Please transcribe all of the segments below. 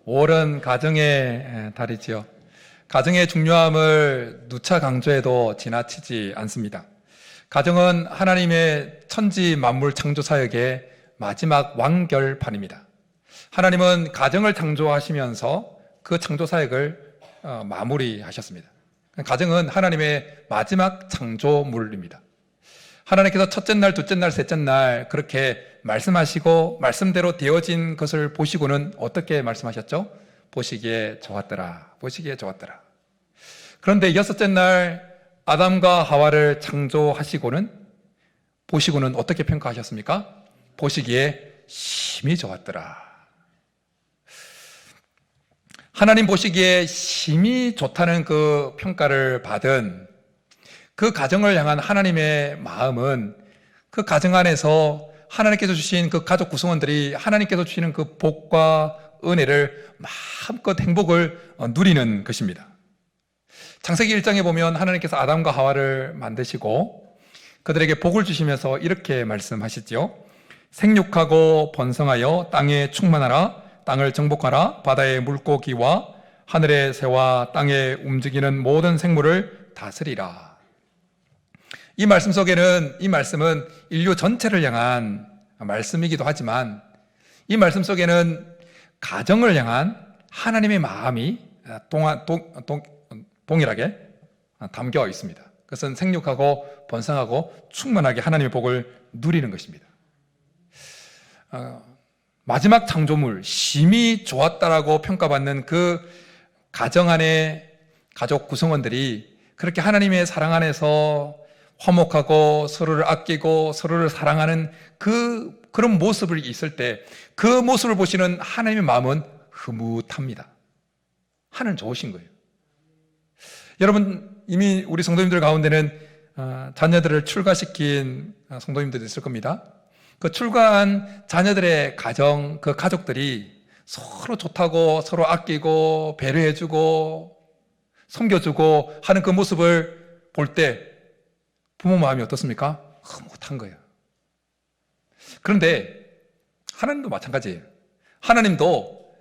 5월은 가정의 달이지요. 가정의 중요함을 누차 강조해도 지나치지 않습니다. 가정은 하나님의 천지 만물 창조 사역의 마지막 완결판입니다. 하나님은 가정을 창조하시면서 그 창조 사역을 마무리하셨습니다. 가정은 하나님의 마지막 창조물입니다. 하나님께서 첫째 날, 둘째 날, 셋째 날 그렇게 말씀하시고 말씀대로 되어진 것을 보시고는 어떻게 말씀하셨죠? 보시기에 좋았더라. 보시기에 좋았더라. 그런데 여섯째 날 아담과 하와를 창조하시고는 보시고는 어떻게 평가하셨습니까? 보시기에 심히 좋았더라. 하나님 보시기에 심히 좋다는 그 평가를 받은 그 가정을 향한 하나님의 마음은 그 가정 안에서 하나님께서 주신 그 가족 구성원들이 하나님께서 주시는 그 복과 은혜를 마음껏 행복을 누리는 것입니다. 창세기 1장에 보면 하나님께서 아담과 하와를 만드시고 그들에게 복을 주시면서 이렇게 말씀하시지요. 생육하고 번성하여 땅에 충만하라. 땅을 정복하라. 바다의 물고기와 하늘의 새와 땅에 움직이는 모든 생물을 다스리라. 이 말씀 속에는, 이 말씀은 인류 전체를 향한 말씀이기도 하지만 이 말씀 속에는 가정을 향한 하나님의 마음이 동일하게 담겨 있습니다. 그것은 생육하고 번성하고 충만하게 하나님의 복을 누리는 것입니다. 마지막 창조물, 심히 좋았다라고 평가받는 그 가정 안에 가족 구성원들이 그렇게 하나님의 사랑 안에서 화목하고 서로를 아끼고 서로를 사랑하는 그런 모습을 있을 때 그 모습을 보시는 하나님의 마음은 흐뭇합니다. 하나님 좋으신 거예요. 여러분, 이미 우리 성도님들 가운데는 자녀들을 출가시킨 성도님들도 있을 겁니다. 그 출가한 자녀들의 가정, 그 가족들이 서로 좋다고 서로 아끼고 배려해주고 섬겨주고 하는 그 모습을 볼 때 부모 마음이 어떻습니까? 흐뭇한 거예요. 그런데 하나님도 마찬가지예요. 하나님도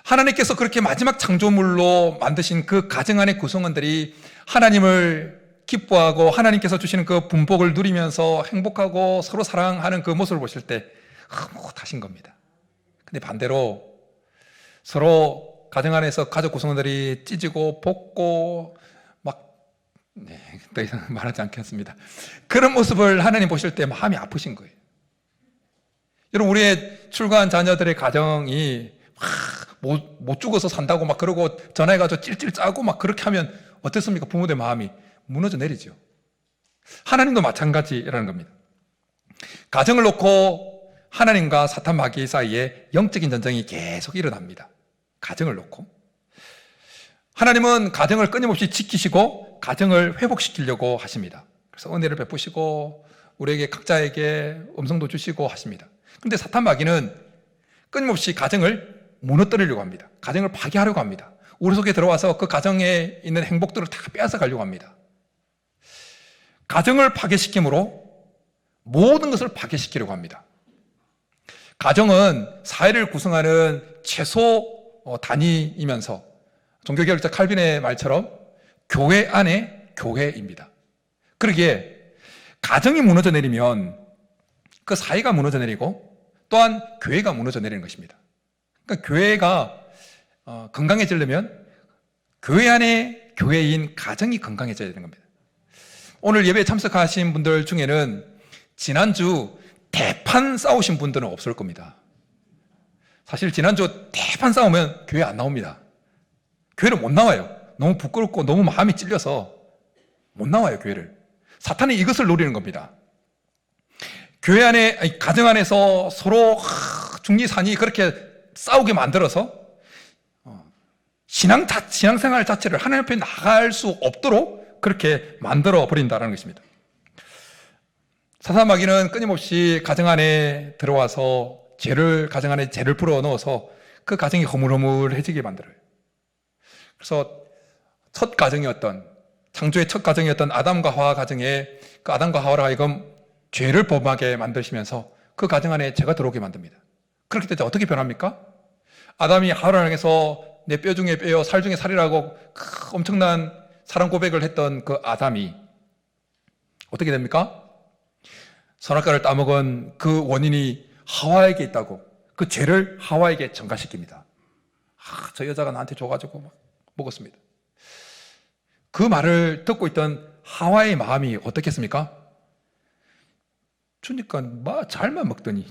하나님께서 그렇게 마지막 창조물로 만드신 그 가정 안의 구성원들이 하나님을 기뻐하고 하나님께서 주시는 그 분복을 누리면서 행복하고 서로 사랑하는 그 모습을 보실 때 흐뭇하신 겁니다. 근데 반대로 서로 가정 안에서 가족 구성원들이 찢고 볶고 더 이상 말하지 않겠습니다. 그런 모습을 하나님 보실 때 마음이 아프신 거예요. 여러분, 우리의 출가한 자녀들의 가정이 못 죽어서 산다고 막 그러고 전화해가지고 찔찔 짜고 막 그렇게 하면 어떻습니까? 부모들 마음이 무너져 내리죠. 하나님도 마찬가지라는 겁니다. 가정을 놓고 하나님과 사탄 마귀 사이에 영적인 전쟁이 계속 일어납니다. 가정을 놓고 하나님은 가정을 끊임없이 지키시고 가정을 회복시키려고 하십니다. 그래서 은혜를 베푸시고 우리에게 각자에게 음성도 주시고 하십니다. 그런데 사탄 마귀는 끊임없이 가정을 무너뜨리려고 합니다. 가정을 파괴하려고 합니다. 우리 속에 들어와서 그 가정에 있는 행복들을 다 빼앗아 가려고 합니다. 가정을 파괴시킴으로 모든 것을 파괴시키려고 합니다. 가정은 사회를 구성하는 최소 단위이면서 종교개혁자 칼빈의 말처럼 교회 안에 교회입니다. 그러기에 가정이 무너져 내리면 그 사회가 무너져 내리고 또한 교회가 무너져 내리는 것입니다. 그러니까 교회가 건강해지려면 교회 안에 교회인 가정이 건강해져야 되는 겁니다. 오늘 예배에 참석하신 분들 중에는 지난주 대판 싸우신 분들은 없을 겁니다. 사실 지난주 대판 싸우면 교회 안 나옵니다. 교회를 못 나와요. 너무 부끄럽고 너무 마음이 찔려서 못 나와요, 교회를. 사탄이 이것을 노리는 겁니다. 교회 안에, 가정 안에서 서로 중리산이 그렇게 싸우게 만들어서 신앙생활 자체를 하나님 앞에 나갈 수 없도록 그렇게 만들어 버린다는 것입니다. 사탄 마귀는 끊임없이 가정 안에 들어와서 가정 안에 죄를 불어 넣어서 그 가정이 허물허물해지게 만들어요. 그래서 첫 가정이었던, 창조의 첫 가정이었던 아담과 하와 가정에 그 아담과 하와로 하여금 죄를 범하게 만드시면서 그 가정 안에 죄가 들어오게 만듭니다. 그렇게 되자 어떻게 변합니까? 아담이 하와를 향해서 내 뼈 중에 뼈요 살 중에 살이라고 엄청난 사랑 고백을 했던 그 아담이 어떻게 됩니까? 선악과를 따먹은 그 원인이 하와에게 있다고 그 죄를 하와에게 전가시킵니다. 저 여자가 나한테 줘가지고 막 먹었습니다. 그 말을 듣고 있던 하와의 마음이 어떻겠습니까? 주니까 잘만 먹더니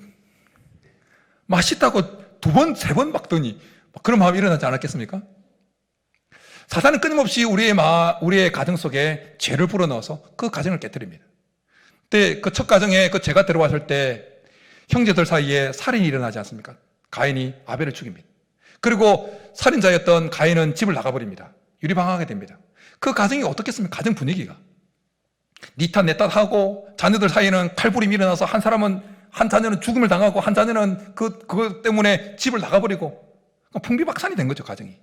맛있다고 2번, 3번 먹더니 그런 마음이 일어나지 않았겠습니까? 사탄은 끊임없이 우리의 가정 속에 죄를 불어넣어서 그 가정을 깨뜨립니다. 그때 그 첫 가정에 그 죄가 들어왔을 때 형제들 사이에 살인이 일어나지 않습니까? 가인이 아벨을 죽입니다. 그리고 살인자였던 가인은 집을 나가버립니다. 유리방황하게 됩니다. 그 가정이 어떻겠습니까? 가정 분위기가 니 탓 내 탓 하고 자녀들 사이에는 칼부림이 일어나서 한 자녀는 죽음을 당하고 한 자녀는 그것 때문에 집을 나가버리고 풍비박산이 된 거죠. 가정이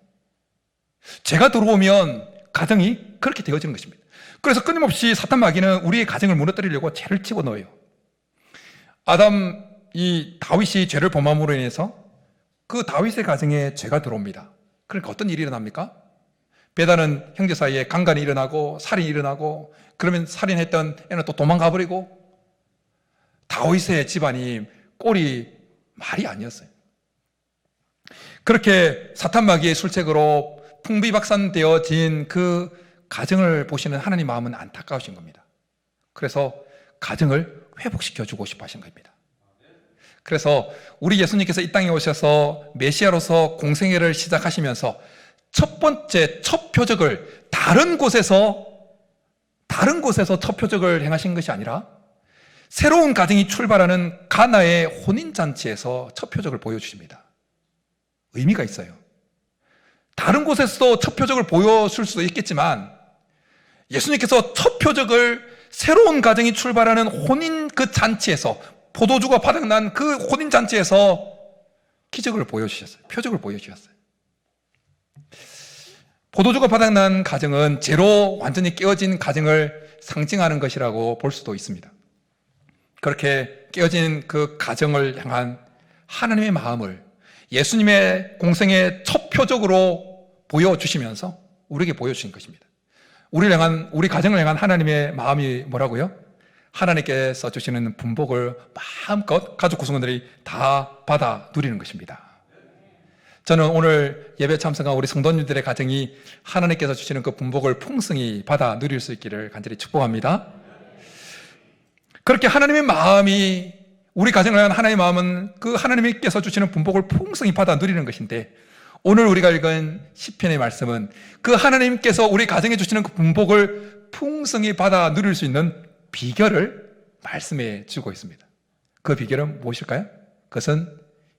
죄가 들어오면 가정이 그렇게 되어지는 것입니다. 그래서 끊임없이 사탄 마귀는 우리의 가정을 무너뜨리려고 죄를 집어넣어요. 이 다윗이 죄를 범함으로 인해서 그 다윗의 가정에 죄가 들어옵니다. 그러니까 어떤 일이 일어납니까? 배다는 형제 사이에 강간이 일어나고 살인이 일어나고 그러면 살인했던 애는 또 도망가 버리고 다윗의 집안이 꼴이 말이 아니었어요. 그렇게 사탄 마귀의 술책으로 풍비박산되어진 그 가정을 보시는 하나님 마음은 안타까우신 겁니다. 그래서 가정을 회복시켜주고 싶어 하신 겁니다. 그래서 우리 예수님께서 이 땅에 오셔서 메시아로서 공생애를 시작하시면서 첫 번째 첫 표적을 다른 곳에서 첫 표적을 행하신 것이 아니라 새로운 가정이 출발하는 가나의 혼인잔치에서 첫 표적을 보여주십니다. 의미가 있어요. 다른 곳에서도 첫 표적을 보여줄 수도 있겠지만 예수님께서 첫 표적을 새로운 가정이 출발하는 혼인 그 잔치에서 포도주가 바닥난 그 혼인잔치에서 기적을 보여주셨어요. 표적을 보여주셨어요. 포도주가 바닥난 가정은 죄로 완전히 깨어진 가정을 상징하는 것이라고 볼 수도 있습니다. 그렇게 깨어진 그 가정을 향한 하나님의 마음을 예수님의 공생의 첫 표적으로 보여주시면서 우리에게 보여주신 것입니다. 우리 가정을 향한 하나님의 마음이 뭐라고요? 하나님께서 주시는 분복을 마음껏 가족 구성원들이 다 받아 누리는 것입니다. 저는 오늘 예배 참석한 우리 성도님들의 가정이 하나님께서 주시는 그 분복을 풍성히 받아 누릴 수 있기를 간절히 축복합니다. 그렇게 하나님의 마음이 우리 가정을 향한 하나님의 마음은 그 하나님께서 주시는 분복을 풍성히 받아 누리는 것인데 오늘 우리가 읽은 시편의 말씀은 그 하나님께서 우리 가정에 주시는 그 분복을 풍성히 받아 누릴 수 있는 비결을 말씀해 주고 있습니다. 그 비결은 무엇일까요? 그것은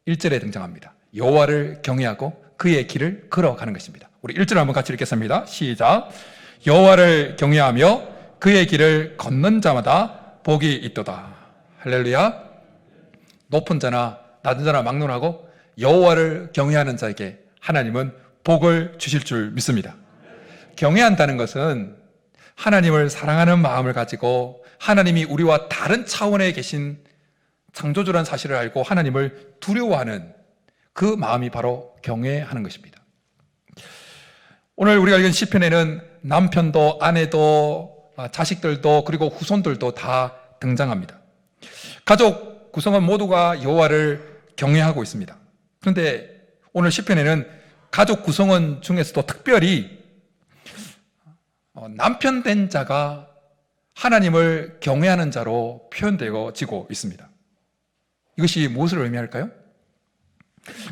1절에 등장합니다. 여호와를 경외하고 그의 길을 걸어가는 것입니다. 우리 1절 한번 같이 읽겠습니다. 시작. 여호와를 경외하며 그의 길을 걷는 자마다 복이 있도다. 할렐루야. 높은 자나 낮은 자나 막론하고 여호와를 경외하는 자에게 하나님은 복을 주실 줄 믿습니다. 경외한다는 것은 하나님을 사랑하는 마음을 가지고 하나님이 우리와 다른 차원에 계신 창조주라는 사실을 알고 하나님을 두려워하는 그 마음이 바로 경외하는 것입니다. 오늘 우리가 읽은 시편에는 남편도 아내도 자식들도 그리고 후손들도 다 등장합니다. 가족 구성원 모두가 여호와를 경외하고 있습니다. 그런데 오늘 시편에는 가족 구성원 중에서도 특별히 남편 된 자가 하나님을 경외하는 자로 표현되어지고 있습니다. 이것이 무엇을 의미할까요?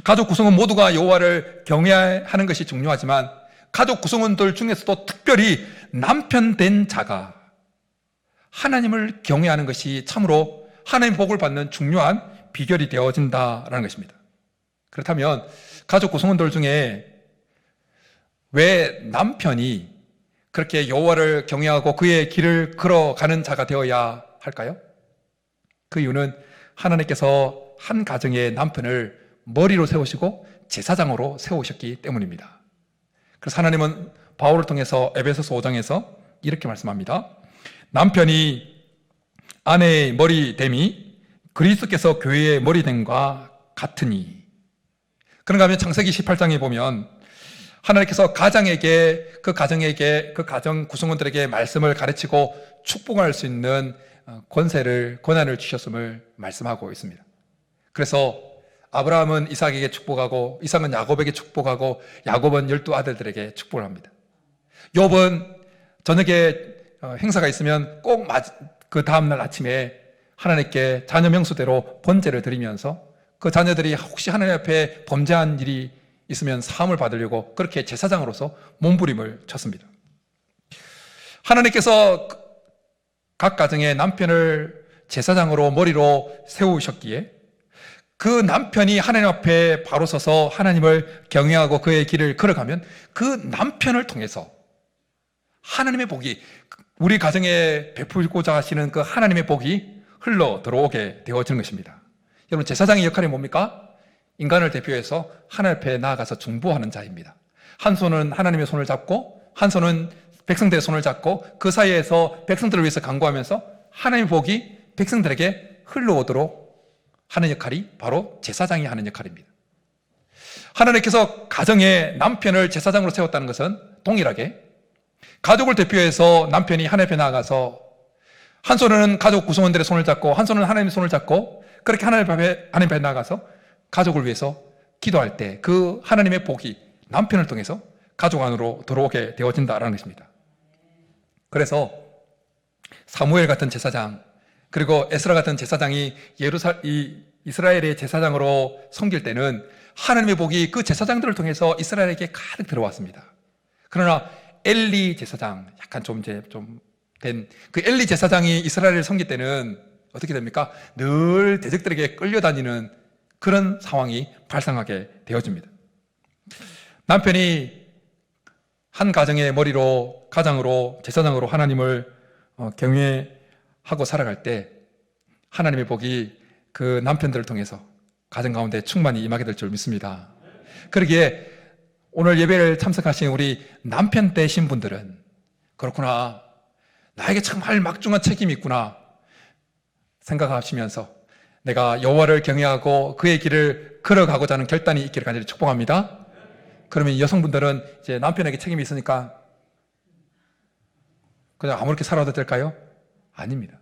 가족 구성원 모두가 여호와를 경외하는 것이 중요하지만 가족 구성원들 중에서도 특별히 남편 된 자가 하나님을 경외하는 것이 참으로 하나님의 복을 받는 중요한 비결이 되어진다라는 것입니다. 그렇다면 가족 구성원들 중에 왜 남편이 그렇게 여호와를 경외하고 그의 길을 걸어가는 자가 되어야 할까요? 그 이유는 하나님께서 한 가정의 남편을 머리로 세우시고 제사장으로 세우셨기 때문입니다. 그래서 하나님은 바울을 통해서 에베소서 5장에서 이렇게 말씀합니다. 남편이 아내의 머리됨이 그리스도께서 교회의 머리됨과 같으니 그런가 하면 창세기 18장에 보면 하나님께서 그 가정 구성원들에게 말씀을 가르치고 축복할 수 있는 권한을 주셨음을 말씀하고 있습니다. 그래서 아브라함은 이삭에게 축복하고, 이삭은 야곱에게 축복하고, 야곱은 12아들들에게 축복을 합니다. 욥은 저녁에 행사가 있으면 꼭 그 다음날 아침에 하나님께 자녀 명수대로 번제를 드리면서 그 자녀들이 혹시 하나님 앞에 범죄한 일이 있으면 사함을 받으려고 그렇게 제사장으로서 몸부림을 쳤습니다. 하나님께서 각 가정의 남편을 제사장으로 머리로 세우셨기에 그 남편이 하나님 앞에 바로 서서 하나님을 경외하고 그의 길을 걸어가면 그 남편을 통해서 하나님의 복이, 우리 가정에 베풀고자 하시는 그 하나님의 복이 흘러 들어오게 되어지는 것입니다. 여러분, 제사장의 역할이 뭡니까? 인간을 대표해서 하나님 앞에 나아가서 중보하는 자입니다. 한 손은 하나님의 손을 잡고 한 손은 백성들의 손을 잡고 그 사이에서 백성들을 위해서 간구하면서 하나님의 복이 백성들에게 흘러오도록 하는 역할이 바로 제사장이 하는 역할입니다. 하나님께서 가정에 남편을 제사장으로 세웠다는 것은 동일하게 가족을 대표해서 남편이 하나님 앞에 나아가서 한 손은 가족 구성원들의 손을 잡고 한 손은 하나님의 손을 잡고 그렇게 하나님 앞에 나아가서 가족을 위해서 기도할 때 그 하나님의 복이 남편을 통해서 가족 안으로 들어오게 되어진다라는 것입니다. 그래서 사무엘 같은 제사장, 그리고 에스라 같은 제사장이 이스라엘의 제사장으로 섬길 때는 하나님의 복이 그 제사장들을 통해서 이스라엘에게 가득 들어왔습니다. 그러나 엘리 제사장, 약간 좀 된 그 엘리 제사장이 이스라엘을 섬길 때는 어떻게 됩니까? 늘 대적들에게 끌려다니는 그런 상황이 발생하게 되어집니다. 남편이 한 가정의 머리로, 가장으로, 제사장으로 하나님을 경외하고 살아갈 때 하나님의 복이 그 남편들을 통해서 가정 가운데 충만히 임하게 될 줄 믿습니다. 그러기에 오늘 예배를 참석하신 우리 남편 되신 분들은 그렇구나, 나에게 정말 막중한 책임이 있구나 생각하시면서 내가 여호와를 경외하고 그의 길을 걸어가고자 하는 결단이 있기를 간절히 축복합니다. 그러면 여성분들은 이제 남편에게 책임이 있으니까 그냥 아무렇게 살아도 될까요? 아닙니다.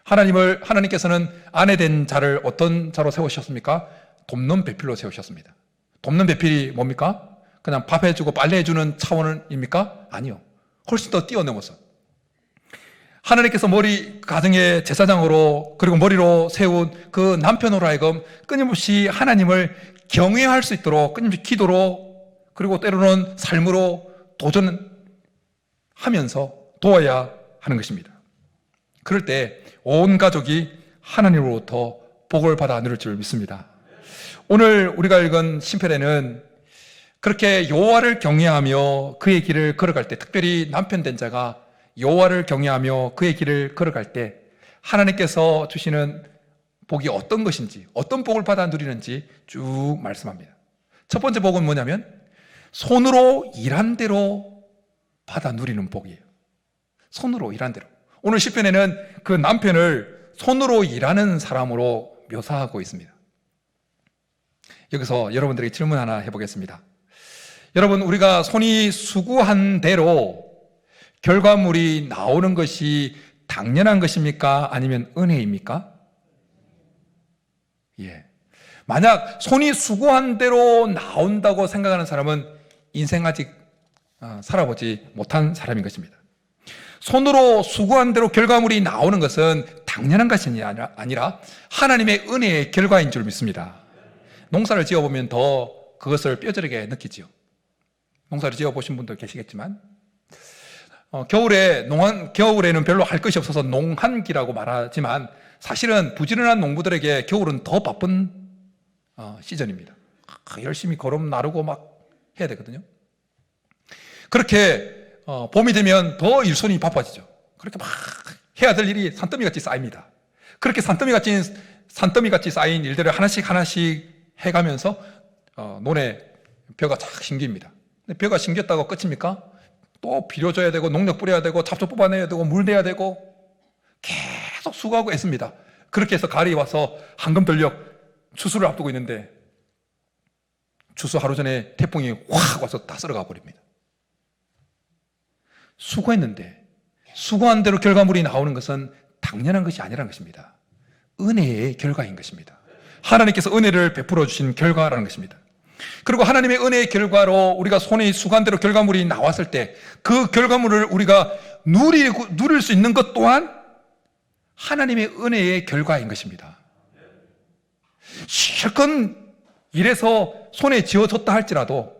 하나님께서는 아내 된 자를 어떤 자로 세우셨습니까? 돕는 배필로 세우셨습니다. 돕는 배필이 뭡니까? 그냥 밥 해주고 빨래 해주는 차원입니까? 아니요. 훨씬 더 뛰어넘어서 하나님께서 가정의 제사장으로 그리고 머리로 세운 그 남편으로 하여금 끊임없이 하나님을 경외할 수 있도록 끊임없이 기도로 그리고 때로는 삶으로 도전하면서 도와야 하는 것입니다. 그럴 때 온 가족이 하나님으로부터 복을 받아 누릴 줄 믿습니다. 오늘 우리가 읽은 시편에는 그렇게 여호와를 경외하며 그의 길을 걸어갈 때, 특별히 남편 된 자가 여호와를 경외하며 그의 길을 걸어갈 때 하나님께서 주시는 복이 어떤 것인지, 어떤 복을 받아 누리는지 쭉 말씀합니다. 첫 번째 복은 뭐냐면 손으로 일한 대로 받아 누리는 복이에요. 손으로 일한 대로. 오늘 시편에는 그 남편을 손으로 일하는 사람으로 묘사하고 있습니다. 여기서 여러분들에게 질문 하나 해보겠습니다. 여러분, 우리가 손이 수고한 대로 결과물이 나오는 것이 당연한 것입니까? 아니면 은혜입니까? 예. 만약 손이 수고한 대로 나온다고 생각하는 사람은 인생 아직 살아보지 못한 사람인 것입니다. 손으로 수고한 대로 결과물이 나오는 것은 당연한 것이 아니라 하나님의 은혜의 결과인 줄 믿습니다. 농사를 지어보면 더 그것을 뼈저리게 느끼지요. 농사를 지어보신 분도 계시겠지만 겨울에는 별로 할 것이 없어서 농한기라고 말하지만 사실은 부지런한 농부들에게 겨울은 더 바쁜 시즌입니다. 열심히 거름 나르고 막 해야 되거든요. 그렇게 봄이 되면 더 일손이 바빠지죠. 그렇게 막 해야 될 일이 산더미같이 쌓입니다. 그렇게 산더미같이 쌓인 일들을 하나씩 해가면서 논에 벼가 착 심깁니다. 근데 벼가 심겼다고 끝입니까? 또 비료 줘야 되고 농약 뿌려야 되고 잡초 뽑아내야 되고 물 내야 되고 계속 수고하고 애씁니다. 그렇게 해서 가을이 와서 황금돌력 추수를 앞두고 있는데 추수 하루 전에 태풍이 확 와서 다 쓸어가 버립니다. 수고했는데 수고한 대로 결과물이 나오는 것은 당연한 것이 아니라는 것입니다. 은혜의 결과인 것입니다. 하나님께서 은혜를 베풀어 주신 결과라는 것입니다. 그리고 하나님의 은혜의 결과로 우리가 손이 수고한 대로 결과물이 나왔을 때 그 결과물을 우리가 누릴 수 있는 것 또한 하나님의 은혜의 결과인 것입니다. 실컷 일해서 손에 쥐어졌다 할지라도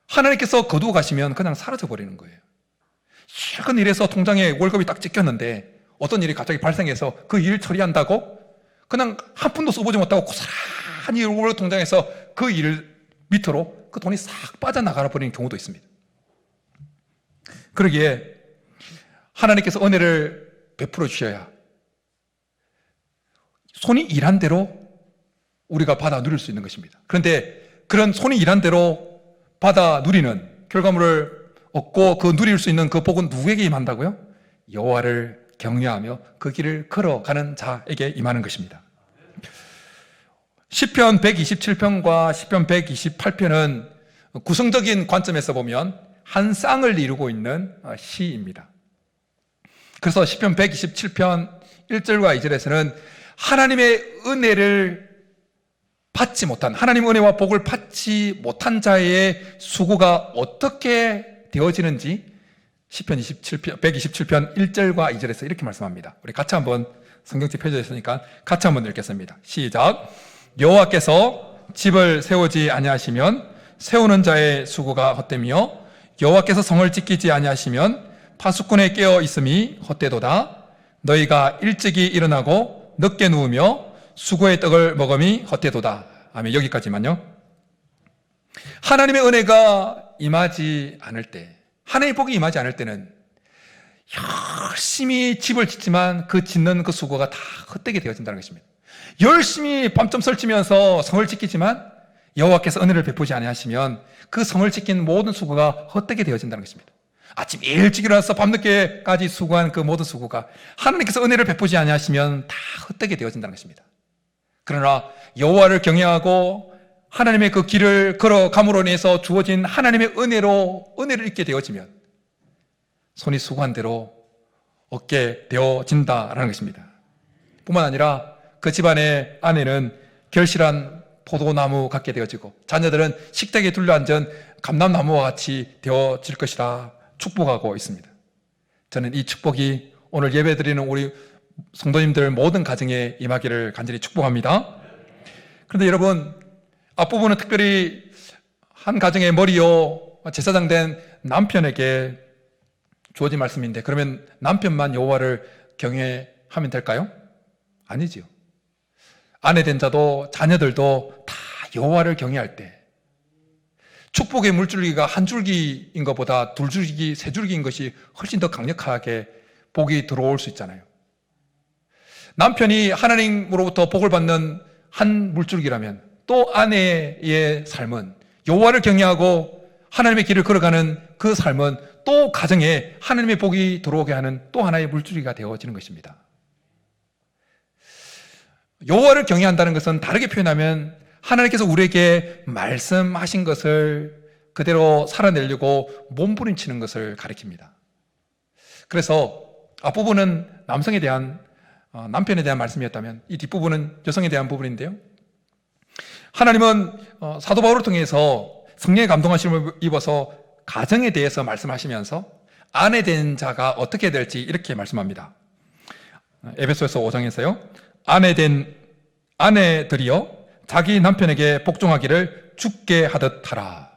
하나님께서 거두어 가시면 그냥 사라져 버리는 거예요. 실컷 일해서 통장에 월급이 딱 찍혔는데 어떤 일이 갑자기 발생해서 그 일 처리한다고 그냥 한 푼도 써보지 못하고 고스란히 월급 통장에서 그 일 밑으로 그 돈이 싹 빠져나가 버리는 경우도 있습니다. 그러기에 하나님께서 은혜를 베풀어 주셔야 손이 일한 대로 우리가 받아 누릴 수 있는 것입니다. 그런데 그런 손이 일한 대로 받아 누리는 결과물을 얻고 그 누릴 수 있는 그 복은 누구에게 임한다고요? 여호와를 경외하며 그 길을 걸어가는 자에게 임하는 것입니다. 시편 127편과 시편 128편은 구성적인 관점에서 보면 한 쌍을 이루고 있는 시입니다. 그래서 시편 127편 1절과 2절에서는 하나님의 은혜를 받지 못한, 하나님 은혜와 복을 받지 못한 자의 수고가 어떻게 되어지는지 시편 127편 1절과 2절에서 이렇게 말씀합니다. 우리 같이 한번 성경책 펴져 있으니까 같이 한번 읽겠습니다. 시작. 여호와께서 집을 세우지 아니하시면 세우는 자의 수고가 헛되며 여호와께서 성을 지키지 아니하시면 파수꾼에 깨어 있음이 헛되도다. 너희가 일찍이 일어나고 늦게 누우며 수고의 떡을 먹음이 헛되도다. 아멘. 여기까지만요. 하나님의 은혜가 임하지 않을 때, 하나님의 복이 임하지 않을 때는 열심히 집을 짓지만 그 짓는 그 수고가 다 헛되게 되어진다는 것입니다. 열심히 밤점 설치면서 성을 지키지만 여호와께서 은혜를 베푸지 아니하시면 그 성을 지킨 모든 수고가 헛되게 되어진다는 것입니다. 아침 일찍 일어나서 밤늦게까지 수고한 그 모든 수고가 하나님께서 은혜를 베푸지 아니하시면 다 헛되게 되어진다는 것입니다. 그러나 여호와를 경외하고 하나님의 그 길을 걸어감으로 인해서 주어진 하나님의 은혜로 은혜를 잊게 되어지면 손이 수고한 대로 얻게 되어진다라는 것입니다. 뿐만 아니라 그 집안의 아내는 결실한 포도나무 같게 되어지고 자녀들은 식탁에 둘러앉은 감람나무와 같이 되어질 것이라 축복하고 있습니다. 저는 이 축복이 오늘 예배드리는 우리 성도님들 모든 가정에 임하기를 간절히 축복합니다. 그런데 여러분, 앞부분은 특별히 한 가정의 머리요 제사장 된 남편에게 주어진 말씀인데, 그러면 남편만 여호와를 경외하면 될까요? 아니지요. 아내 된 자도 자녀들도 다 여호와를 경외할 때 축복의 물줄기가 한 줄기인 것보다 두 줄기, 세 줄기인 것이 훨씬 더 강력하게 복이 들어올 수 있잖아요. 남편이 하나님으로부터 복을 받는 한 물줄기라면 또 아내의 삶은 여호와를 경외하고 하나님의 길을 걸어가는 그 삶은 또 가정에 하나님의 복이 들어오게 하는 또 하나의 물줄기가 되어지는 것입니다. 여호와를 경외한다는 것은 다르게 표현하면 하나님께서 우리에게 말씀하신 것을 그대로 살아내려고 몸부림치는 것을 가리킵니다. 그래서 앞부분은 남성에 대한 남편에 대한 말씀이었다면 이 뒷부분은 여성에 대한 부분인데요. 하나님은 사도 바울을 통해서 성령의 감동하심을 입어서 가정에 대해서 말씀하시면서 아내 된 자가 어떻게 될지 이렇게 말씀합니다. 에베소서 5장에서요. 아내들이여 자기 남편에게 복종하기를 죽게 하듯 하라.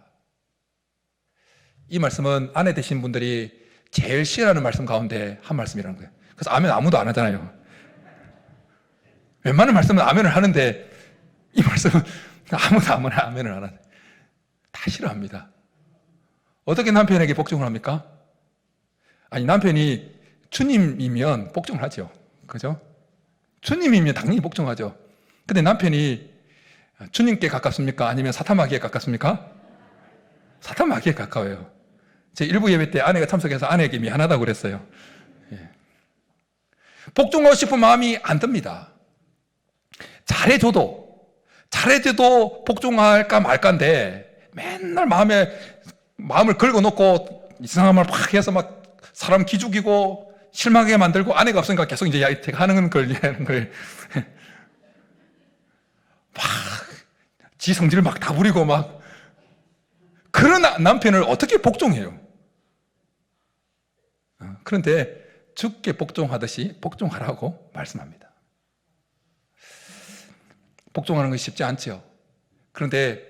이 말씀은 아내 되신 분들이 제일 싫어하는 말씀 가운데 한 말씀이라는 거예요. 그래서 아멘 아무도 안 하잖아요. 웬만한 말씀은 아멘을 하는데 이 말씀은 아무도 아멘을 안 하네. 다 싫어합니다. 어떻게 남편에게 복종을 합니까? 아니, 남편이 주님이면 복종을 하죠. 그죠? 주님이면 당연히 복종하죠. 근데 남편이 주님께 가깝습니까? 아니면 사탄마귀에 가깝습니까? 사탄마귀에 가까워요. 제 일부 예배 때 아내가 참석해서 아내에게 미안하다고 그랬어요. 예. 복종하고 싶은 마음이 안 듭니다. 잘해줘도 잘해줘도 복종할까 말까인데 맨날 마음을 긁어놓고 이상한 말 막 해서 막 사람 기죽이고 실망하게 만들고 아내가 없으니까 계속 이제 하는 걸 막 지 성질을 막 다 부리고 막 그런 남편을 어떻게 복종해요? 그런데 주께 복종하듯이 복종하라고 말씀합니다. 복종하는 것이 쉽지 않죠. 그런데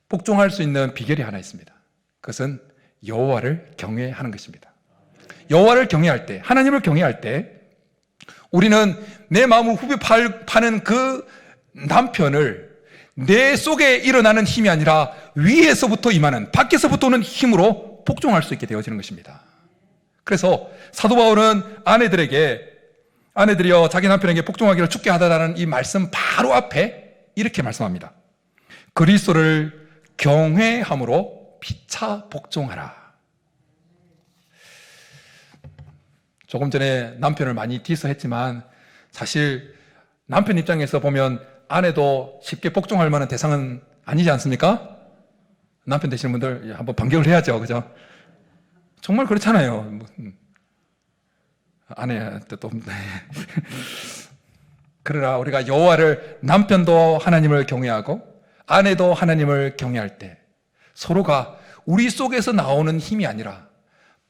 복종할 수 있는 비결이 하나 있습니다. 그것은 여호와를 경외하는 것입니다. 여호와를 경외할 때, 하나님을 경외할 때 우리는 내 마음을 후벼 파는 그 남편을 내 속에 일어나는 힘이 아니라 위에서부터 임하는, 밖에서부터 오는 힘으로 복종할 수 있게 되어지는 것입니다. 그래서 사도 바울은 아내들이여 자기 남편에게 복종하기를 주께 하다라는 이 말씀 바로 앞에 이렇게 말씀합니다. 그리스도를 경외함으로 피차 복종하라. 조금 전에 남편을 많이 디스했지만 사실 남편 입장에서 보면 아내도 쉽게 복종할 만한 대상은 아니지 않습니까? 남편 되시는 분들 한번 반격을 해야죠. 그죠? 정말 그렇잖아요. 아내한테 또. 그러나 우리가 여호와를, 남편도 하나님을 경외하고 아내도 하나님을 경외할 때 서로가 우리 속에서 나오는 힘이 아니라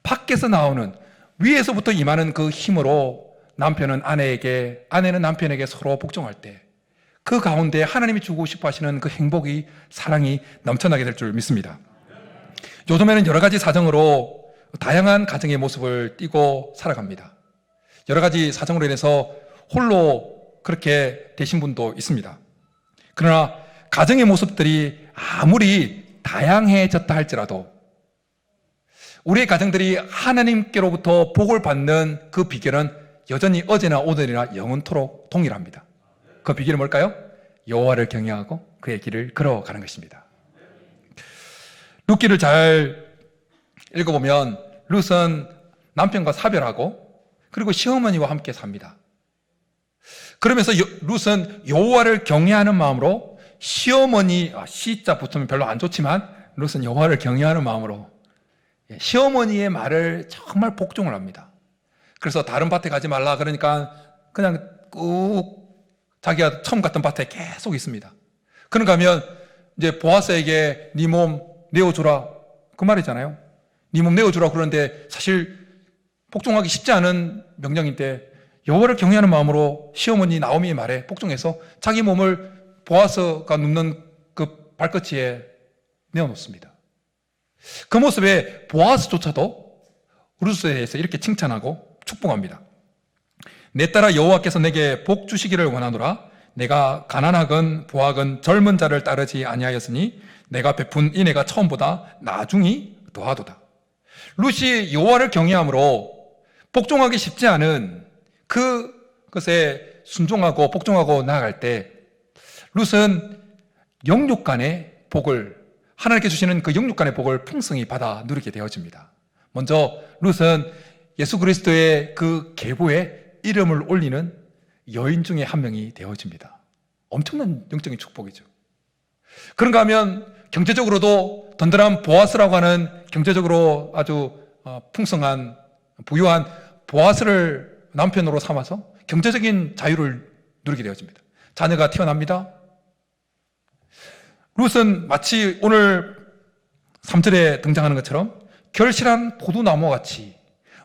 밖에서 나오는, 위에서부터 임하는 그 힘으로 남편은 아내에게, 아내는 남편에게 서로 복종할 때 그 가운데 하나님이 주고 싶어 하시는 그 행복이, 사랑이 넘쳐나게 될 줄 믿습니다. 요즘에는 여러 가지 사정으로 다양한 가정의 모습을 띠고 살아갑니다. 여러 가지 사정으로 인해서 홀로 그렇게 되신 분도 있습니다. 그러나 가정의 모습들이 아무리 다양해졌다 할지라도 우리의 가정들이 하나님께로부터 복을 받는 그 비결은 여전히 어제나 오늘이나 영원토록 동일합니다. 그 비결은 뭘까요? 여호와를 경외하고 그의 길을 걸어가는 것입니다. 룻기를 잘 읽어보면 룻은 남편과 사별하고 그리고 시어머니와 함께 삽니다. 그러면서 룻은 여호와를 경외하는 마음으로 시어머니, 시자 붙으면 별로 안 좋지만 룻은 여호와를 경외하는 마음으로 시어머니의 말을 정말 복종을 합니다. 그래서 다른 밭에 가지 말라 그러니까 그냥 꾹 자기가 처음 갔던 밭에 계속 있습니다. 그런가 하면 이제 보아스에게 네 몸 내어주라 그 말이잖아요. 네 몸 내어주라 그러는데 사실 복종하기 쉽지 않은 명령인데 여호와를 경외하는 마음으로 시어머니 나오미의 말에 복종해서 자기 몸을 보아스가 눕는 그 발끝에 내어놓습니다. 그 모습에 보아스조차도 룻에 대해서 이렇게 칭찬하고 축복합니다. 내 딸아 여호와께서 내게 복 주시기를 원하노라. 내가 가난하건 부하건 젊은 자를 따르지 아니하였으니 내가 베푼 인애가 처음보다 나중이 더하도다. 룻이 여호와를 경외함으로 복종하기 쉽지 않은 그것에 순종하고 복종하고 나아갈 때 룻은 영육간의 복을, 하나님께 주시는 그 영육간의 복을 풍성히 받아 누리게 되어집니다. 먼저 룻은 예수 그리스도의 그 계보에 이름을 올리는 여인 중에 한 명이 되어집니다. 엄청난 영적인 축복이죠. 그런가 하면 경제적으로도 든든한 보아스라고 하는 경제적으로 아주 풍성한 부유한 보아스를 남편으로 삼아서 경제적인 자유를 누리게 되어집니다. 자녀가 태어납니다. 룻은 마치 오늘 3절에 등장하는 것처럼 결실한 포도나무와 같이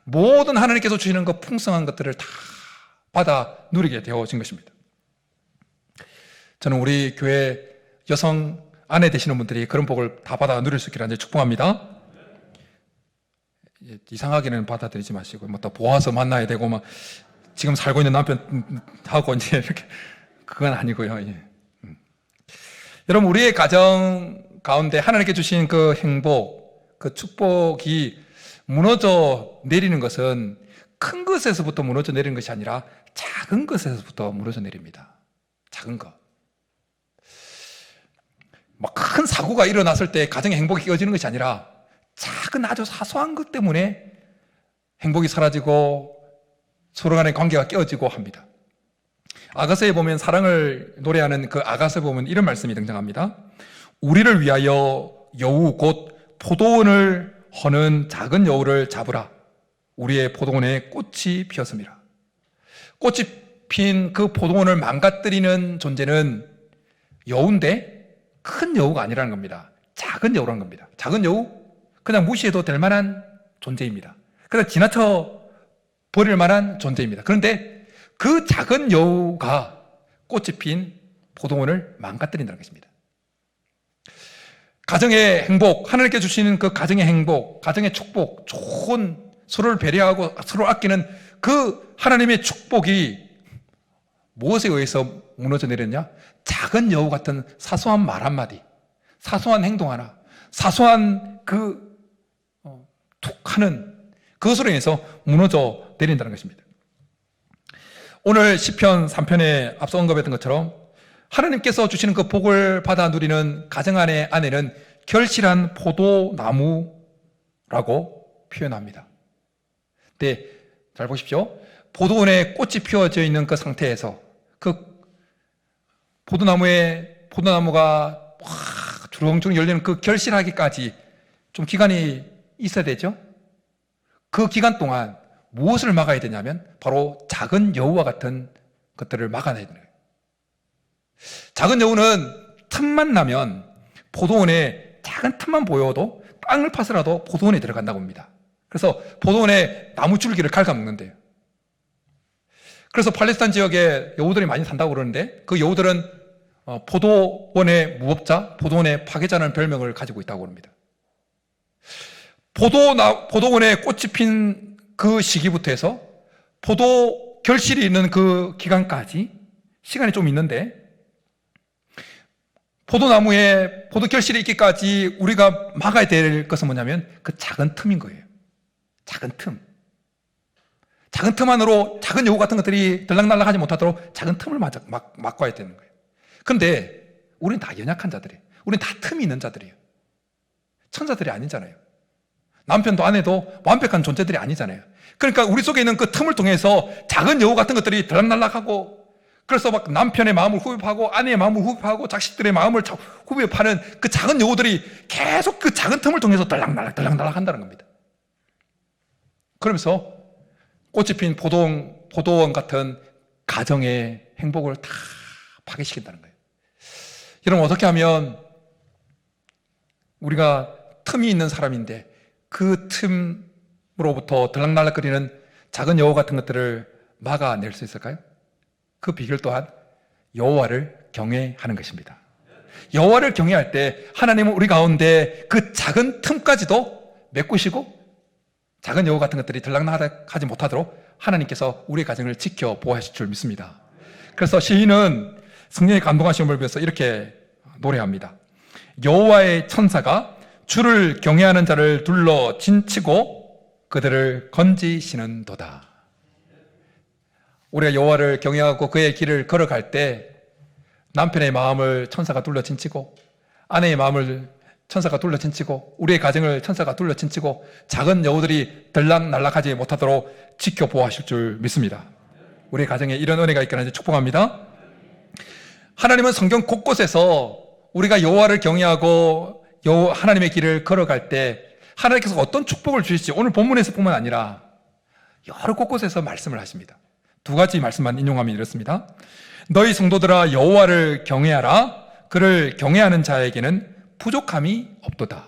모든 하나님께서 주시는 그 풍성한 것들을 다 받아 누리게 되어진 것입니다. 저는 우리 교회 여성 아내 되시는 분들이 그런 복을 다 받아 누릴 수 있기를 축복합니다. 이상하게는 받아들이지 마시고 또 보아서 만나야 되고 막 지금 살고 있는 남편하고 이제 이렇게 그건 아니고요. 여러분, 우리의 가정 가운데 하나님께 주신 그 행복, 그 축복이 무너져 내리는 것은 큰 것에서부터 무너져 내리는 것이 아니라 작은 것에서부터 무너져 내립니다. 작은 것. 막 큰 사고가 일어났을 때 가정의 행복이 깨어지는 것이 아니라 작은 아주 사소한 것 때문에 행복이 사라지고 서로 간의 관계가 깨어지고 합니다. 아가서에 보면 사랑을 노래하는 그 아가서에 보면 이런 말씀이 등장합니다. 우리를 위하여 여우 곧 포도원을 허는 작은 여우를 잡으라. 우리의 포도원에 꽃이 피었습니다. 꽃이 핀 그 포도원을 망가뜨리는 존재는 여우인데 큰 여우가 아니라는 겁니다. 작은 여우라는 겁니다. 작은 여우? 그냥 무시해도 될 만한 존재입니다. 그냥 지나쳐 버릴 만한 존재입니다. 그런데 그 작은 여우가 꽃이 핀 포도원을 망가뜨린다는 것입니다. 가정의 행복, 하나님께 주시는 그 가정의 행복, 가정의 축복, 좋은 서로를 배려하고 서로 아끼는 그 하나님의 축복이 무엇에 의해서 무너져 내렸냐? 작은 여우 같은 사소한 말 한마디, 사소한 행동 하나, 사소한 툭 하는 그것으로 인해서 무너져 내린다는 것입니다. 오늘 시편 3편에 앞서 언급했던 것처럼 하나님께서 주시는 그 복을 받아 누리는 가정 안의 아내는 결실한 포도나무라고 표현합니다. 네, 잘 보십시오. 포도원에 꽃이 피어져 있는 그 상태에서 그 포도나무가 주렁주렁 열리는 그 결실하기까지 좀 기간이 있어야 되죠. 그 기간 동안 무엇을 막아야 되냐면 바로 작은 여우와 같은 것들을 막아내야 되는 거예요. 작은 여우는 틈만 나면 포도원에 작은 틈만 보여도 땅을 파서라도 포도원에 들어간다고 합니다. 그래서 포도원에 나무 줄기를 갉아먹는데요. 그래서 팔레스타인 지역에 여우들이 많이 산다고 그러는데 그 여우들은 포도원의 무법자, 포도원의 파괴자라는 별명을 가지고 있다고 합니다. 포도원에 꽃이 핀 그 시기부터 해서 포도 결실이 있는 그 기간까지 시간이 좀 있는데 포도나무에 포도 결실이 있기까지 우리가 막아야 될 것은 뭐냐면 그 작은 틈인 거예요. 작은 틈. 작은 틈 안으로 작은 여우 같은 것들이 들락날락하지 못하도록 작은 틈을 막아야 되는 거예요. 그런데 우리는 다 연약한 자들이에요. 우리는 다 틈이 있는 자들이에요. 천사들이 아니잖아요. 남편도 아내도 완벽한 존재들이 아니잖아요. 그러니까 우리 속에 있는 그 틈을 통해서 작은 여우 같은 것들이 들락날락하고 그래서 막 남편의 마음을 후벼파고 아내의 마음을 후벼파고 자식들의 마음을 후벼파는 그 작은 여우들이 계속 그 작은 틈을 통해서 들락날락 한다는 겁니다. 그러면서 꽃이 핀 포도원 같은 가정의 행복을 다 파괴시킨다는 거예요. 여러분, 어떻게 하면 우리가 틈이 있는 사람인데 그 틈으로부터 들락날락거리는 작은 여우 같은 것들을 막아낼 수 있을까요? 그 비결 또한 여호와를 경외하는 것입니다. 여호와를 경외할 때 하나님은 우리 가운데 그 작은 틈까지도 메꾸시고 작은 여우 같은 것들이 들락날락하지 못하도록 하나님께서 우리 가정을 지켜 보호하실 줄 믿습니다. 그래서 시인은 성령의 감동하심을 빌어서 이렇게 노래합니다. 여호와의 천사가 주를 경외하는 자를 둘러 진치고 그들을 건지시는도다. 우리가 여호와를 경외하고 그의 길을 걸어갈 때 남편의 마음을 천사가 둘러 진치고 아내의 마음을 천사가 둘러 진치고 우리의 가정을 천사가 둘러 진치고 작은 여우들이 들락날락하지 못하도록 지켜 보호하실 줄 믿습니다. 우리의 가정에 이런 은혜가 있기를 축복합니다. 하나님은 성경 곳곳에서 우리가 여호와를 경외하고 하나님의 길을 걸어갈 때 하나님께서 어떤 축복을 주실지 오늘 본문에서뿐만 아니라 여러 곳곳에서 말씀을 하십니다. 두 가지 말씀만 인용하면 이렇습니다. 너희 성도들아 여호와를 경외하라. 그를 경외하는 자에게는 부족함이 없도다.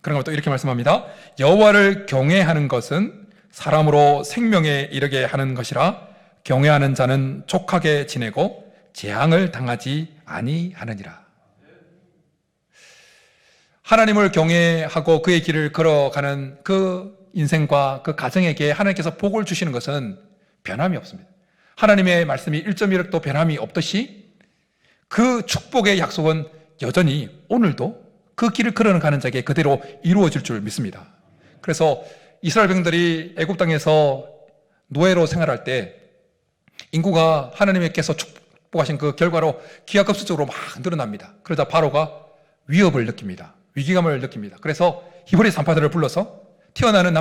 그런 걸 또 이렇게 말씀합니다. 여호와를 경외하는 것은 사람으로 생명에 이르게 하는 것이라 경외하는 자는 족하게 지내고 재앙을 당하지 아니하느니라. 하나님을 경외하고 그의 길을 걸어가는 그 인생과 그 가정에게 하나님께서 복을 주시는 것은 변함이 없습니다. 하나님의 말씀이 1.1억도 변함이 없듯이 그 축복의 약속은 여전히 오늘도 그 길을 걸어가는 자에게 그대로 이루어질 줄 믿습니다. 그래서 이스라엘 백성들이 애굽 땅에서 노예로 생활할 때 인구가 하나님께서 축복하신 그 결과로 기하급수적으로 막 늘어납니다. 그러다 바로가 위협을 느낍니다. 위기감을 느낍니다. 그래서 히브리 산파들을 불러서 태어나는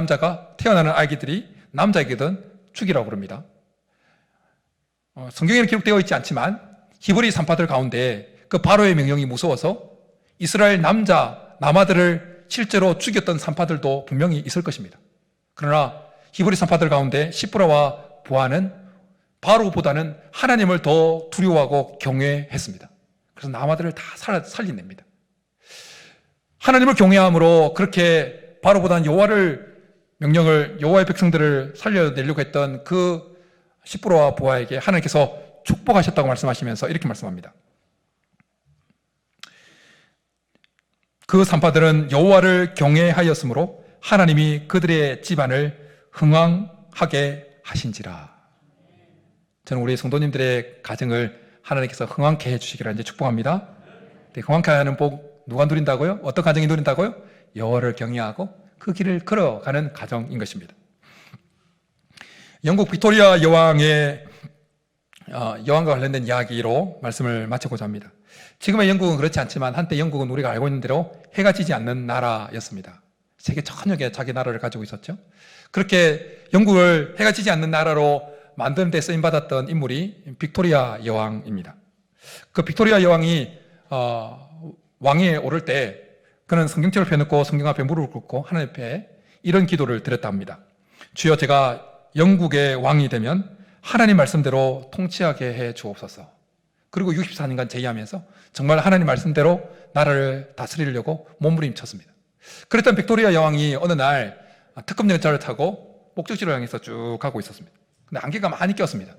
아기들이 남자에게든 죽이라고 그럽니다. 성경에는 기록되어 있지 않지만 히브리 산파들 가운데 그 바로의 명령이 무서워서 이스라엘 남아들을 실제로 죽였던 산파들도 분명히 있을 것입니다. 그러나 히브리 산파들 가운데 시브라와 보아는 바로보다는 하나님을 더 두려워하고 경외했습니다. 그래서 남아들을 다 살려냅니다. 하나님을 경외함으로 그렇게 바로보다는 여호와의 백성들을 살려내려고 했던 그 시브라와 보아에게 하나님께서 축복하셨다고 말씀하시면서 이렇게 말씀합니다. 그 산파들은 여호와를 경외하였으므로 하나님이 그들의 집안을 흥왕하게 하신지라. 저는 우리 성도님들의 가정을 하나님께서 흥왕케 해주시기를 이제 축복합니다. 흥왕케 하는 복 누가 누린다고요? 어떤 가정이 누린다고요? 여호와를 경외하고 그 길을 걸어가는 가정인 것입니다. 영국 빅토리아 여왕과 관련된 이야기로 말씀을 마치고자 합니다. 지금의 영국은 그렇지 않지만 한때 영국은 우리가 알고 있는 대로 해가 지지 않는 나라였습니다. 세계 천역에 자기 나라를 가지고 있었죠. 그렇게 영국을 해가 지지 않는 나라로 만드는 데 쓰임받았던 인물이 빅토리아 여왕입니다. 그 빅토리아 여왕이 왕위에 오를 때 그는 성경책을 펴놓고 성경 앞에 무릎을 꿇고 하나님 앞에 이런 기도를 드렸다 합니다. 주여, 제가 영국의 왕이 되면 하나님 말씀대로 통치하게 해 주옵소서. 그리고 64년간 제의하면서 정말 하나님 말씀대로 나라를 다스리려고 몸부림쳤습니다. 그랬던 빅토리아 여왕이 어느 날 특급 열차를 타고 목적지를 향해서 쭉 가고 있었습니다. 근데 안개가 많이 꼈습니다.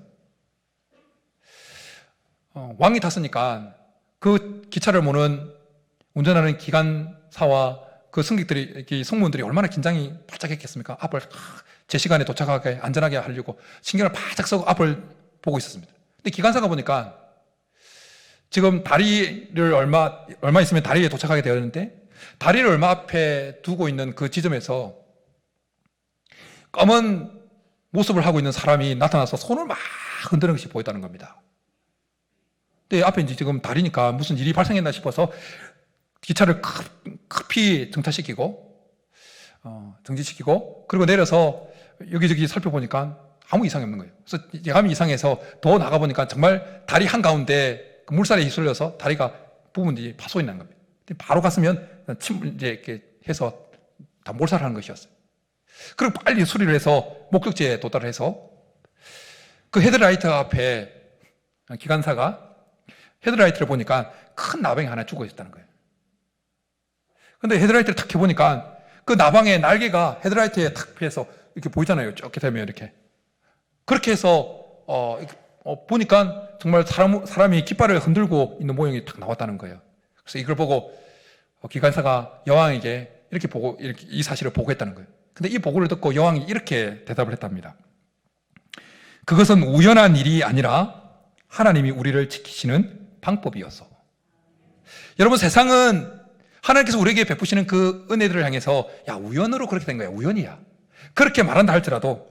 왕이 탔으니까 그 기차를 모는 운전하는 기관사와 그 승무원들이 얼마나 긴장이 바짝 했겠습니까? 앞을 제 시간에 도착하게 안전하게 하려고 신경을 바짝 쓰고 앞을 보고 있었습니다. 근데 기관사가 보니까 지금 다리를 얼마 있으면 다리에 도착하게 되었는데 다리를 얼마 앞에 두고 있는 그 지점에서 검은 모습을 하고 있는 사람이 나타나서 손을 막 흔드는 것이 보였다는 겁니다. 근데 앞에 이제 지금 다리니까 무슨 일이 발생했나 싶어서 기차를 급히 정지시키고 그리고 내려서 여기저기 살펴보니까 아무 이상이 없는 거예요. 그래서 예감이 이상해서 더 나가보니까 정말 다리 한가운데 물살에 휩쓸려서 다리가 부분이 파손이 난 겁니다. 바로 갔으면 이제 이렇게 해서 다 몰살하는 것이었어요. 그리고 빨리 수리를 해서 목적지에 도달을 해서 그 헤드라이트 앞에 기관사가 헤드라이트를 보니까 큰 나방이 하나 죽어 있었다는 거예요. 근데 헤드라이트를 탁 켜보니까 그 나방의 날개가 헤드라이트에 탁 피해서 이렇게 보이잖아요. 쭉 되면 이렇게. 그렇게 해서 보니까 정말 사람이 깃발을 흔들고 있는 모형이 탁 나왔다는 거예요. 그래서 이걸 보고 기관사가 여왕에게 이렇게 이 사실을 보고했다는 거예요. 근데 이 보고를 듣고 여왕이 이렇게 대답을 했답니다. 그것은 우연한 일이 아니라 하나님이 우리를 지키시는 방법이었어. 여러분, 세상은 하나님께서 우리에게 베푸시는 그 은혜들을 향해서 야, 우연으로 그렇게 된 거야. 우연이야. 그렇게 말한다 할지라도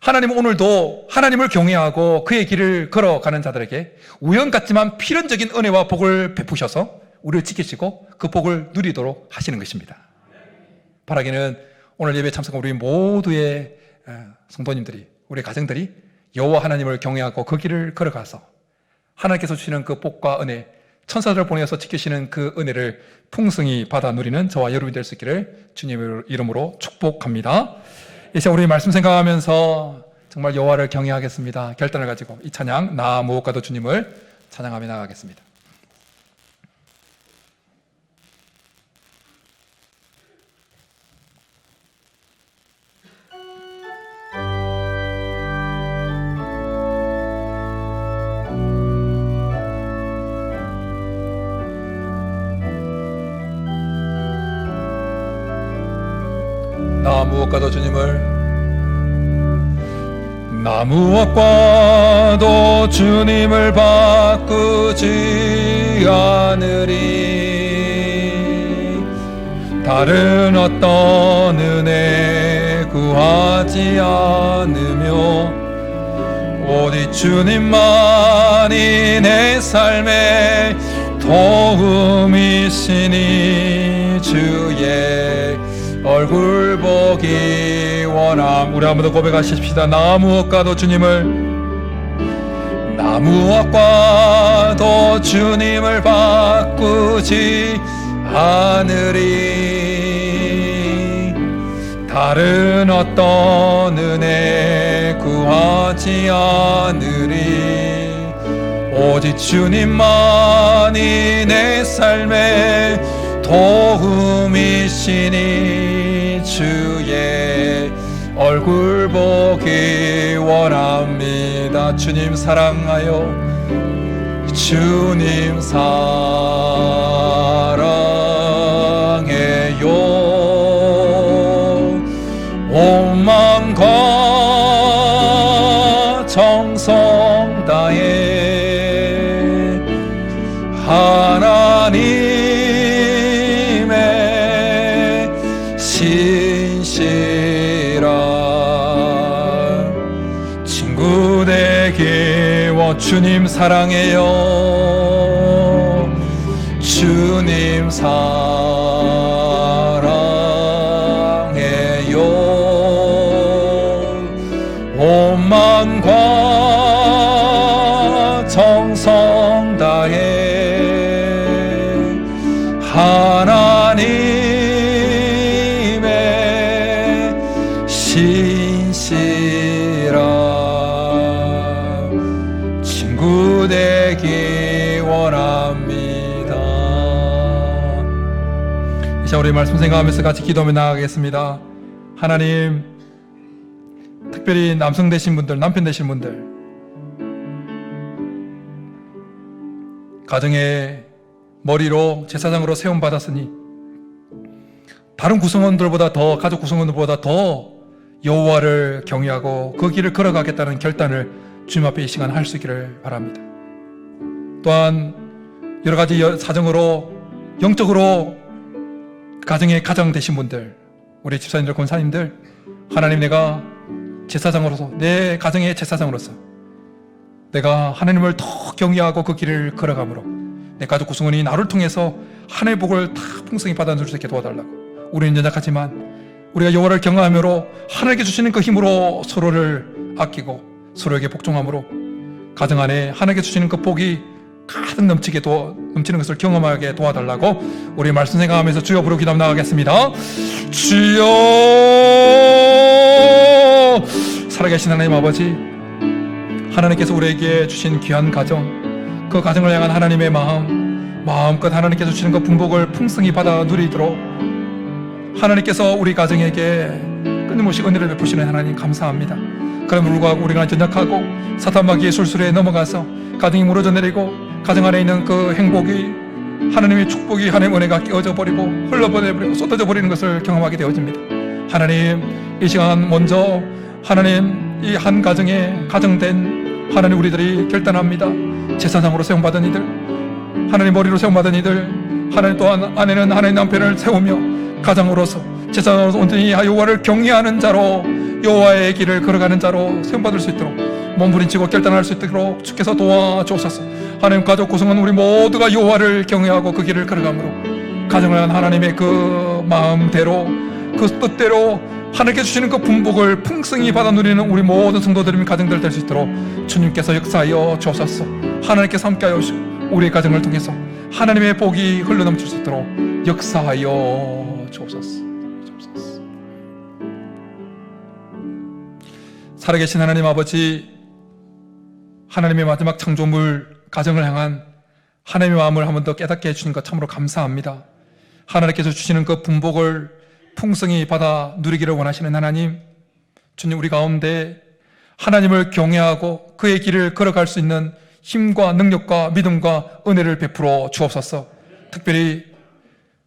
하나님은 오늘도 하나님을 경외하고 그의 길을 걸어가는 자들에게 우연 같지만 필연적인 은혜와 복을 베푸셔서 우리를 지키시고 그 복을 누리도록 하시는 것입니다. 바라기는 오늘 예배에 참석한 우리 모두의 성도님들이, 우리 가정들이 여호와 하나님을 경외하고 그 길을 걸어가서 하나님께서 주시는 그 복과 은혜, 천사들을 보내서 지키시는 그 은혜를 풍성히 받아 누리는 저와 여러분이 될 수 있기를 주님의 이름으로 축복합니다. 이 시간 우리 말씀 생각하면서 정말 여호와를 경외하겠습니다. 결단을 가지고 이 찬양 나 무엇과도 주님을 찬양하며 나가겠습니다. 나 무엇과도 주님을 나 무엇과도 주님을 바꾸지 않으리 다른 어떤 은혜 구하지 않으며 오직 주님만이 내 삶의 도움이시니 주의 얼굴 보기 원함. 우리 한번 더 고백하십시다. 나 무엇과도 주님을 무엇과도 주님을 바꾸지 않으리. 다른 어떤 은혜 구하지 않으리. 오직 주님만이 내 삶의 도움이시니 주의 얼굴 보기 원합니다. 주님 사랑하여 주님 사랑해요. 온 마음과 정성 다해 하나님의 신실한 친구 되기워. 주님 사랑해요. 주님 사랑해요. 온 마음과 정성 다해 하나님의 신실한 친구 되기 원합니다. 이제 우리 말씀 생각하면서 같이 기도하며 나아가겠습니다. 하나님, 특별히 남성 되신 분들, 남편 되신 분들, 가정의 머리로 제사장으로 세움 받았으니 다른 구성원들보다 더, 가족 구성원들보다 더 여호와를 경외하고 그 길을 걸어가겠다는 결단을 주님 앞에 이 시간 할 수 있기를 바랍니다. 또한 여러 가지 사정으로 영적으로 가정의 가장 되신 분들, 우리 집사님들, 권사님들, 하나님, 내가 제사장으로서, 내 가정의 제사장으로서 내가 하나님을 더 경외하고 그 길을 걸어가므로 내 가족 구성원이 나를 통해서 하나님의 복을 다 풍성히 받아줄 수 있게 도와달라고. 우리는 연약하지만 우리가 여호와를 경외함으로 하나님께 주시는 그 힘으로 서로를 아끼고 서로에게 복종함으로 가정 안에 하나님께 주시는 그 복이 가득 넘치는 것을 경험하게 도와달라고 우리 말씀 생각하면서 주여 부르고 기도하며 나가겠습니다. 주여, 살아계신 하나님 아버지, 하나님께서 우리에게 주신 귀한 가정, 그 가정을 향한 하나님의 마음껏 하나님께서 주시는 그 풍복을 풍성히 받아 누리도록 하나님께서 우리 가정에게 끊임없이 은혜를 베푸시는 하나님 감사합니다. 그럼에도 불구하고 우리가 연약하고 사탄마귀의 술술에 넘어가서 가정이 무너져 내리고 가정 안에 있는 그 행복이, 하나님의 축복이, 하나님의 은혜가 깨어져 버리고 흘러버리고 쏟아져 버리는 것을 경험하게 되어집니다. 하나님, 이 시간 먼저 하나님, 이 한 가정에 가정된 하나님 우리들이 결단합니다. 제사장으로 세움받은 이들, 하나님 머리로 세움받은 이들, 하나님 또한 아내는 하나님 남편을 세우며 가장으로서 제사장으로서 온전히 여호와를 경외하는 자로, 여호와의 길을 걸어가는 자로 세움받을 수 있도록 몸부림치고 결단할 수 있도록 주께서 도와주옵소서. 하나님, 가족 구성원 우리 모두가 여호와를 경외하고 그 길을 걸어가므로 가정을 한 하나님의 그 마음대로, 그 뜻대로 하나님께 주시는 그 분복을 풍성히 받아 누리는 우리 모든 성도들이 가정들 될 수 있도록 주님께서 역사하여 주옵소서. 하나님께서 함께하여 주시고 우리의 가정을 통해서 하나님의 복이 흘러넘칠 수 있도록 역사하여 주옵소서. 살아계신 하나님 아버지, 하나님의 마지막 창조물 가정을 향한 하나님의 마음을 한 번 더 깨닫게 해주신 것 참으로 감사합니다. 하나님께서 주시는 그 분복을 풍성히 받아 누리기를 원하시는 하나님, 주님, 우리 가운데 하나님을 경외하고 그의 길을 걸어갈 수 있는 힘과 능력과 믿음과 은혜를 베풀어 주옵소서. 특별히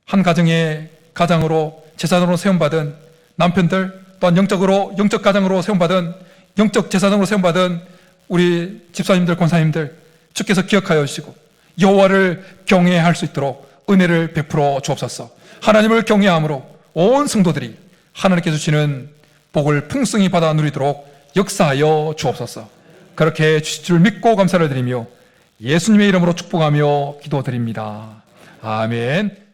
한 가정의 가장으로 제사장으로 세움받은 남편들, 또한 영적 가장으로 세움받은, 영적 제사장으로 세움받은 우리 집사님들, 권사님들, 주께서 기억하여 주시고 여호와를 경외할 수 있도록 은혜를 베풀어 주옵소서. 하나님을 경외함으로 온 성도들이 하나님께 주시는 복을 풍성히 받아 누리도록 역사하여 주옵소서. 그렇게 주실 줄 믿고 감사를 드리며 예수님의 이름으로 축복하며 기도드립니다. 아멘.